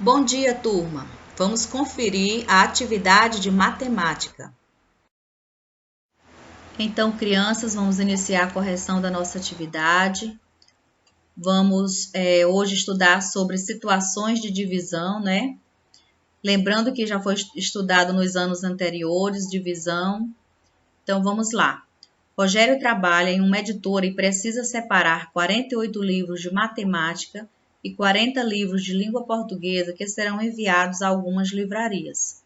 Bom dia, turma! Vamos conferir a atividade de matemática. Então, crianças, vamos iniciar a correção da nossa atividade. Vamos hoje estudar sobre situações de divisão, né? Lembrando que já foi estudado nos anos anteriores, divisão. Então, vamos lá. Rogério trabalha em uma editora e precisa separar 48 livros de matemática e 40 livros de língua portuguesa que serão enviados a algumas livrarias.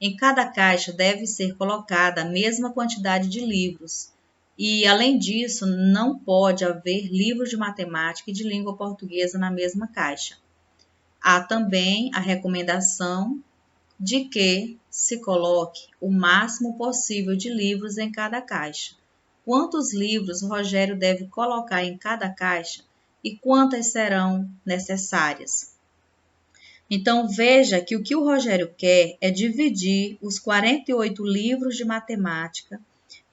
Em cada caixa deve ser colocada a mesma quantidade de livros e, além disso, não pode haver livros de matemática e de língua portuguesa na mesma caixa. Há também a recomendação de que se coloque o máximo possível de livros em cada caixa. Quantos livros Rogério deve colocar em cada caixa e quantas serão necessárias? Então, veja que o Rogério quer é dividir os 48 livros de matemática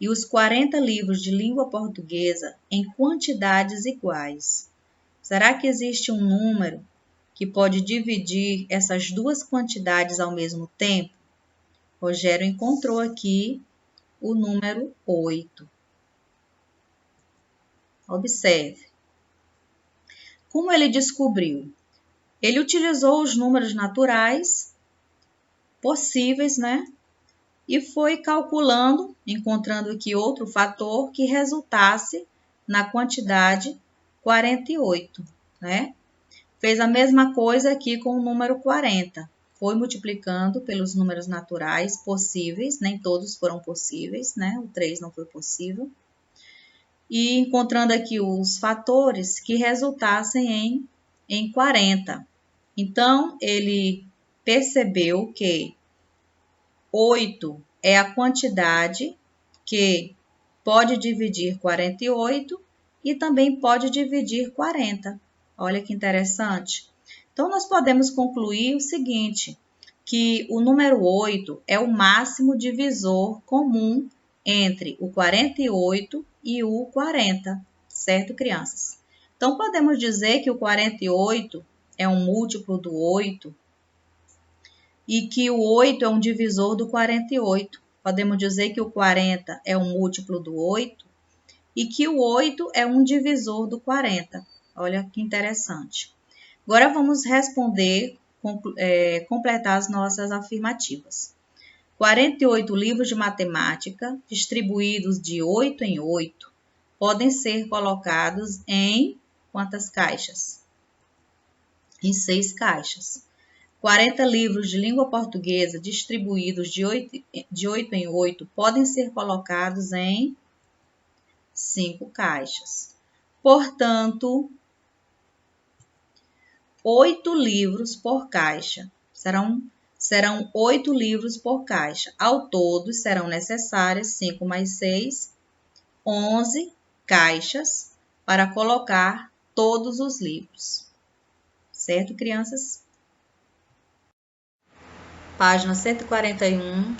e os 40 livros de língua portuguesa em quantidades iguais. Será que existe um número que pode dividir essas duas quantidades ao mesmo tempo? Rogério encontrou aqui o número 8. Observe. Como ele descobriu? Ele utilizou os números naturais possíveis, né? E foi calculando, encontrando aqui outro fator que resultasse na quantidade 48, né? Fez a mesma coisa aqui com o número 40. Foi multiplicando pelos números naturais possíveis, nem todos foram possíveis, né? O 3 não foi possível. E encontrando aqui os fatores que resultassem em 40. Então, ele percebeu que 8 é a quantidade que pode dividir 48 e também pode dividir 40. Olha que interessante. Então, nós podemos concluir o seguinte, que o número 8 é o máximo divisor comum entre o 48 e o 40, certo, crianças? Então, podemos dizer que o 48 é um múltiplo do 8 e que o 8 é um divisor do 48. Podemos dizer que o 40 é um múltiplo do 8 e que o 8 é um divisor do 40. Olha que interessante. Agora vamos responder, completar as nossas afirmativas. 48 livros de matemática, distribuídos de 8 em 8, podem ser colocados em quantas caixas? Em 6 caixas. 40 livros de língua portuguesa distribuídos de 8 em 8 podem ser colocados em 5 caixas. Portanto, 8 livros por caixa. Serão 8 livros por caixa. Ao todo, serão necessárias 5 mais 6, 11 caixas para colocar todos os livros. Certo, crianças? Página 141.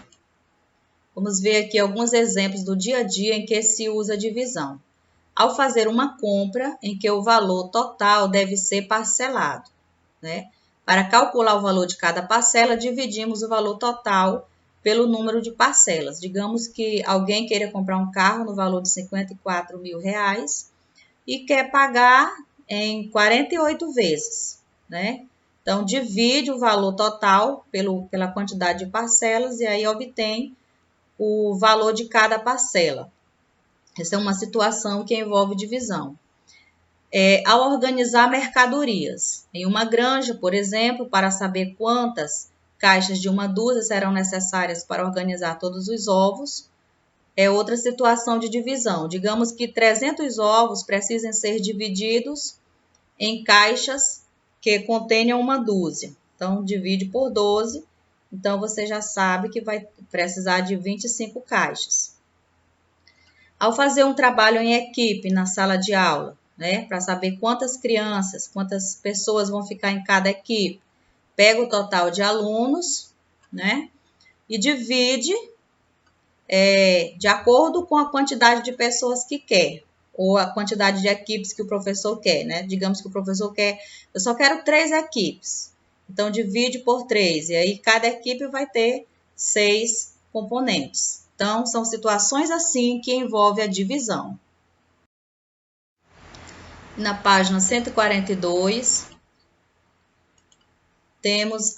Vamos ver aqui alguns exemplos do dia a dia em que se usa a divisão. Ao fazer uma compra em que o valor total deve ser parcelado, né? Para calcular o valor de cada parcela, dividimos o valor total pelo número de parcelas. Digamos que alguém queira comprar um carro no valor de R$54 mil e quer pagar em 48 vezes, né? Então, divide o valor total pela quantidade de parcelas e aí obtém o valor de cada parcela. Essa é uma situação que envolve divisão. Ao organizar mercadorias, em uma granja, por exemplo, para saber quantas caixas de uma dúzia serão necessárias para organizar todos os ovos, é outra situação de divisão. Digamos que 300 ovos precisem ser divididos em caixas que contenham uma dúzia. Então, divide por 12. Então, você já sabe que vai precisar de 25 caixas. Ao fazer um trabalho em equipe na sala de aula, né, para saber quantas crianças, quantas pessoas vão ficar em cada equipe, pega o total de alunos, né, e divide de acordo com a quantidade de pessoas que quer, ou a quantidade de equipes que o professor quer, né? Digamos que o professor quer, eu só quero 3 equipes. Então, divide por 3. E aí, cada equipe vai ter 6 componentes. Então, são situações assim que envolvem a divisão. Na página 142, temos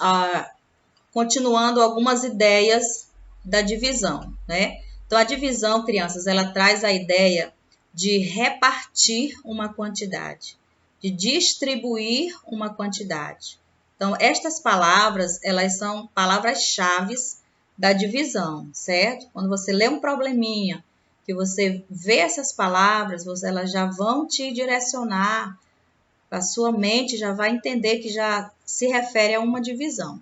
continuando algumas ideias da divisão, né? Então, a divisão, crianças, ela traz a ideia de repartir uma quantidade, de distribuir uma quantidade. Então, estas palavras, elas são palavras-chave da divisão, certo? Quando você lê um probleminha, que você vê essas palavras, elas já vão te direcionar, a sua mente já vai entender que já se refere a uma divisão.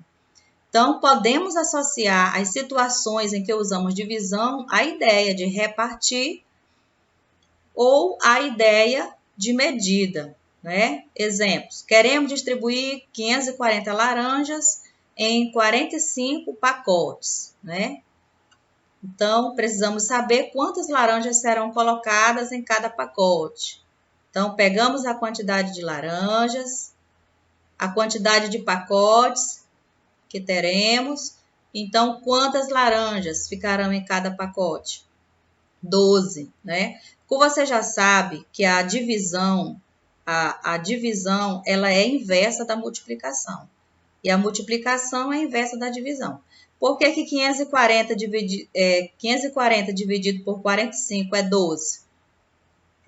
Então, podemos associar as situações em que usamos divisão à ideia de repartir ou à ideia de medida, né? Exemplos: queremos distribuir 540 laranjas em 45 pacotes, né? Então, precisamos saber quantas laranjas serão colocadas em cada pacote. Então, pegamos a quantidade de laranjas, a quantidade de pacotes que teremos. Então, quantas laranjas ficarão em cada pacote? 12, né? Como você já sabe que a divisão, ela é inversa da multiplicação. E a multiplicação é inversa da divisão. Por que 540 dividido por 45 é 12?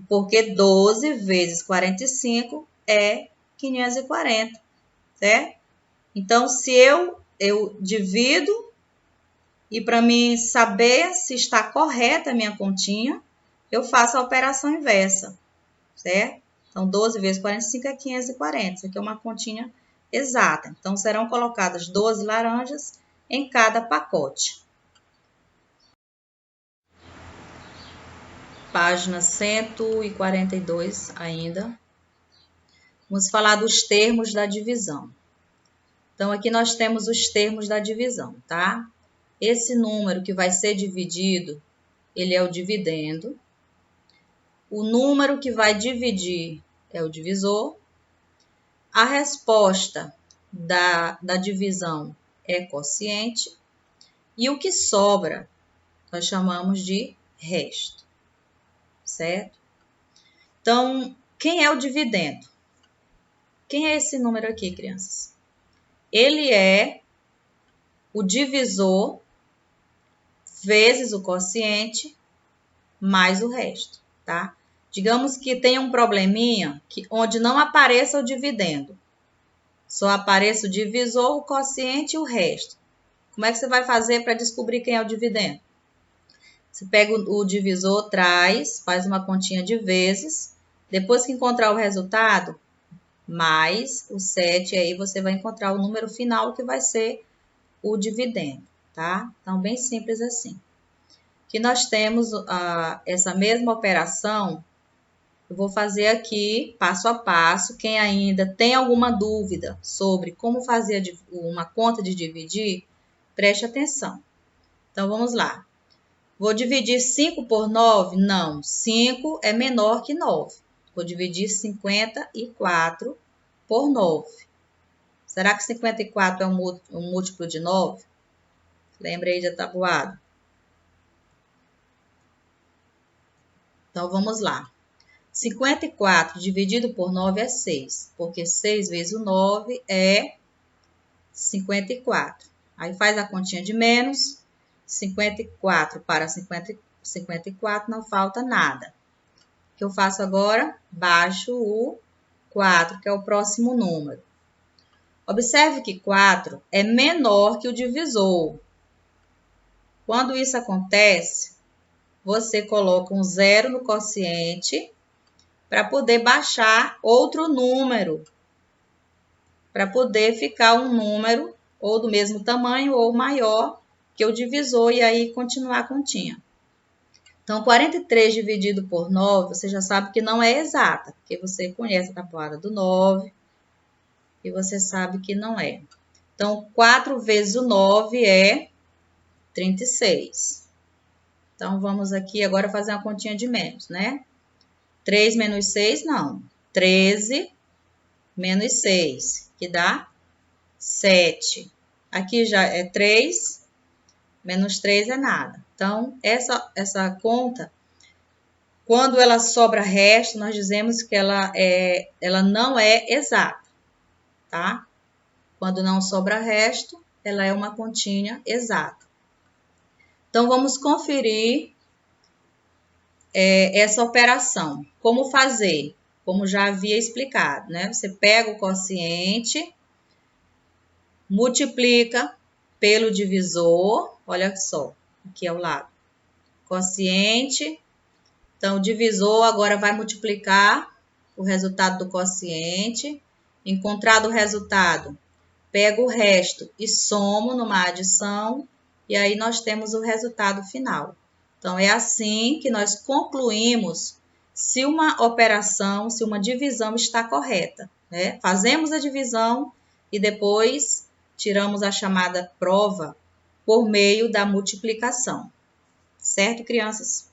Porque 12 vezes 45 é 540, certo? Então, se eu divido, e para mim saber se está correta a minha continha, eu faço a operação inversa, certo? Então, 12 vezes 45 é 540. Isso aqui é uma continha exata. Então, serão colocadas 12 laranjas em cada pacote. Página 142 ainda. Vamos falar dos termos da divisão. Então, aqui nós temos os termos da divisão, tá? Esse número que vai ser dividido, ele é o dividendo. O número que vai dividir é o divisor. A resposta da divisão é quociente. E o que sobra, nós chamamos de resto, certo? Então, quem é o dividendo? Quem é esse número aqui, crianças? Ele é o divisor vezes o quociente mais o resto, tá? Digamos que tem um probleminha onde não apareça o dividendo. Só apareça o divisor, o quociente e o resto. Como é que você vai fazer para descobrir quem é o dividendo? Você pega o divisor, faz uma continha de vezes. Depois que encontrar o resultado, mais o 7, aí você vai encontrar o número final que vai ser o dividendo, tá? Então, bem simples assim. Que nós temos essa mesma operação, eu vou fazer aqui passo a passo. Quem ainda tem alguma dúvida sobre como fazer uma conta de dividir, preste atenção. Então, vamos lá. Vou dividir 5 por 9? Não, 5 é menor que 9. Vou dividir 54 por 9. Será que 54 é um múltiplo de 9? Lembra aí da tabuada? Então, vamos lá. 54 dividido por 9 é 6, porque 6 vezes o 9 é 54. Aí faz a continha de menos, 54 para 54 não falta nada. O que eu faço agora? Baixo o 4, que é o próximo número. Observe que 4 é menor que o divisor. Quando isso acontece, você coloca um 0 no quociente para poder baixar outro número, para poder ficar um número ou do mesmo tamanho ou maior que o divisor e aí continuar a continha. Então, 43 dividido por 9, você já sabe que não é exata, porque você conhece a tabuada do 9 e você sabe que não é. Então, 4 vezes o 9 é 36. Então, vamos aqui agora fazer uma continha de menos, né? 3 menos 6, não. 13 menos 6, que dá 7. Aqui já é 3, menos 3 é nada. Então, essa conta, quando ela sobra resto, nós dizemos que ela não é exata, tá? Quando não sobra resto, ela é uma continha exata. Então, vamos conferir essa operação. Como fazer? Como já havia explicado, né? Você pega o quociente, multiplica pelo divisor, olha só, aqui ao lado, quociente. Então, o divisor agora vai multiplicar o resultado do quociente. Encontrado o resultado, pego o resto e somo numa adição, e aí nós temos o resultado final. Então, é assim que nós concluímos se uma operação, se uma divisão está correta, né? Fazemos a divisão e depois tiramos a chamada prova por meio da multiplicação. Certo, crianças?